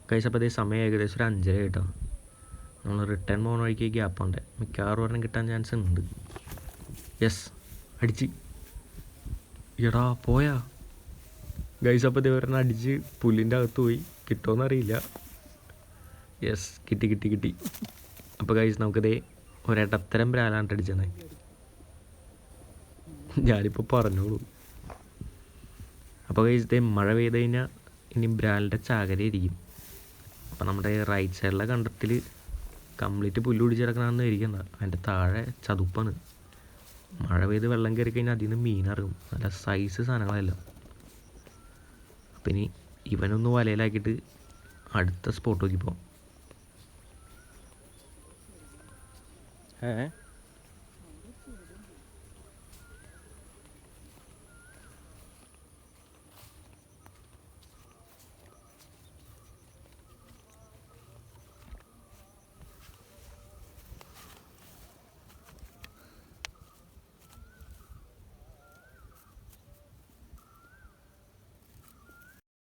കഴിച്ചപ്പോൾ അതേ സമയം ഏകദേശം ഒരു 5:30 കേട്ടോ. നമ്മൾ റിട്ടേൺ പോകുന്ന വഴിക്ക് ഗ്യാപ്പുണ്ട്, മിക്കവാറും ഒരെണ്ണം കിട്ടാൻ ചാൻസ് ഉണ്ട്. യെസ്, അടിച്ച്. എടാ പോയാ ഗൈസ്. അപ്പോൾ ഒരെണ്ണം അടിച്ച് പുല്ലിൻ്റെ അകത്ത് പോയി, കിട്ടുമോയെന്നറിയില്ല. യെസ്, കിട്ടി. അപ്പോൾ ഗൈസ് നമുക്കിതേ ഒരിടത്തരം ബ്രാലാണ് അടിച്ചത്. ഞാനിപ്പോൾ പറഞ്ഞോളൂ. അപ്പോൾ ഗൈസ് ഇതേ മഴ പെയ്ത് കഴിഞ്ഞാൽ ഇനി ബ്രാലിൻ്റെ ചാകരയായിരിക്കും. അപ്പോൾ നമ്മുടെ റൈറ്റ് സൈഡിലെ കണ്ടത്തിൽ കംപ്ലീറ്റ് പുല്ല് പിടിച്ച് കിടക്കണമെന്ന് ഇരിക്കണ്ട, അതിൻ്റെ താഴെ ചതുപ്പാണ്. മഴ പെയ്ത് വെള്ളം കയറി കഴിഞ്ഞാൽ അതിൽ നിന്ന് മീനിറങ്ങും, നല്ല സൈസ് സാധനങ്ങളെല്ലാം. അപ്പം ഇനി ഇവനൊന്ന് വലയിലാക്കിയിട്ട് അടുത്ത സ്പോട്ട് നോക്കിപ്പോൾ